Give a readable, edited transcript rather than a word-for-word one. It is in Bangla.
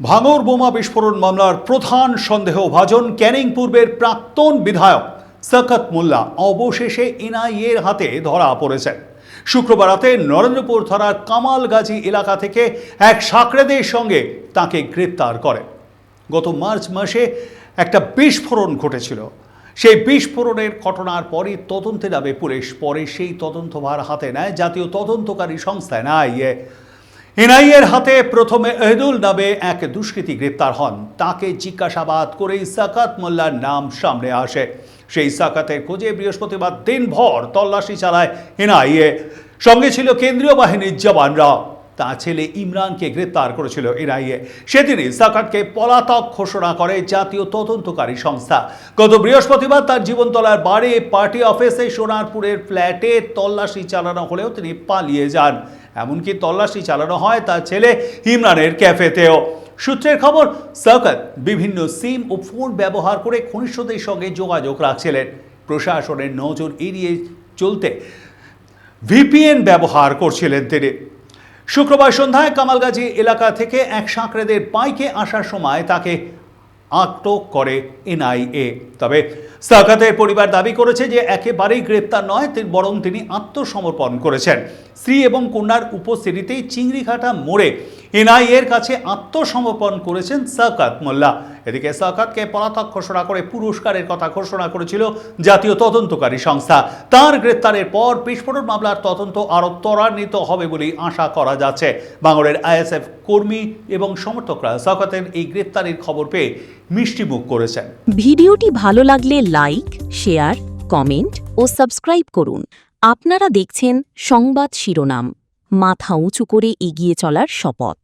ভাঙড় বোমা বিস্ফোরণ মামলার প্রধান সন্দেহভাজন ক্যানিং পূর্বের প্রাক্তন বিধায়ক শওকত মোল্লা অবশেষে এনআইএর হাতে ধরা পড়েছেন। শুক্রবার রাতে নরেন্দ্রপুর থানার কামালগাজী এলাকা থেকে এক সাকরেদের সঙ্গে তাকে গ্রেপ্তার করে। গত মার্চ মাসে একটা বিস্ফোরণ ঘটেছিল। সেই বিস্ফোরণের ঘটনার পরই তদন্তে নামে পুলিশ। পরে সেই তদন্তভার হাতে নেয় জাতীয় তদন্তকারী সংস্থা এনআইএর হাতে প্রথমে এহদুল নামে এক দুষ্কৃতী গ্রেপ্তার হন। তাকে জিজ্ঞাসাবাদ করেই শওকত মোল্লার নাম সামনে আসে। সেই শওকতের খোঁজে বৃহস্পতিবার দিনভর তল্লাশি চালায় এনআইএ। সঙ্গে ছিল কেন্দ্রীয় বাহিনীর জওয়ানরা। তার ছেলে ইমরানকে গ্রেপ্তার করেছিল এনআইএ। সেদিনই শওকতকে পলাতক ঘোষণা করে জাতীয় তদন্তকারী সংস্থা। গত বৃহস্পতিবার তার জীবনতলার বাড়ি, পার্টি অফিসে, সোনারপুরের ফ্ল্যাটে তল্লাশি চালানো হলেও তিনি পালিয়ে যান। এমনকি তল্লাশি চালানো হয় তার ছেলে ইমরানের ক্যাফেতেও। সূত্রের খবর, শওকত বিভিন্ন সিম ও ফোন ব্যবহার করে ঘনিষ্ঠদের সঙ্গে যোগাযোগ রাখছিলেন। প্রশাসনের নজর এড়িয়ে চলতে ভিপিএন ব্যবহার করছিলেন তিনি। শুক্রবার সন্ধ্যায় কামালগাজী এলাকা থেকে এক সাকরেদের বাইকে আসার সময় তাকে আটক করে এনআইএ। তবে শওকতের পরিবার দাবি করেছে যে একেবারেই গ্রেপ্তার নয়, বরং তিনি আত্মসমর্পণ করেছেন। স্ত্রী এবং কন্যার উপস্থিতিতেই চিংড়িঘাটা মোড়ে এনআইএর কাছে আত্মসমর্পণ করেছেন শওকত মোল্লা। এদিকে শওকতকে পলাতক ঘোষণা করে পুরস্কারের কথা ঘোষণা করেছিল জাতীয় তদন্তকারী সংস্থা। তার গ্রেপ্তারের পর বিস্ফোরণ মামলার তদন্ত আরও ত্বরান্বিত হবে বলেই আশা করা যাচ্ছে। ভাঙড়ের আইএসএফ কর্মী এবং সমর্থকরা শওকতের এই গ্রেপ্তারের খবর পেয়ে মিষ্টিমুখ করেছেন। ভিডিওটি ভালো লাগলে লাইক, শেয়ার, কমেন্ট ও সাবস্ক্রাইব করুন। আপনারা দেখছেন সংবাদ শিরোনাম, মাথা উঁচু করে এগিয়ে চলার শপথ।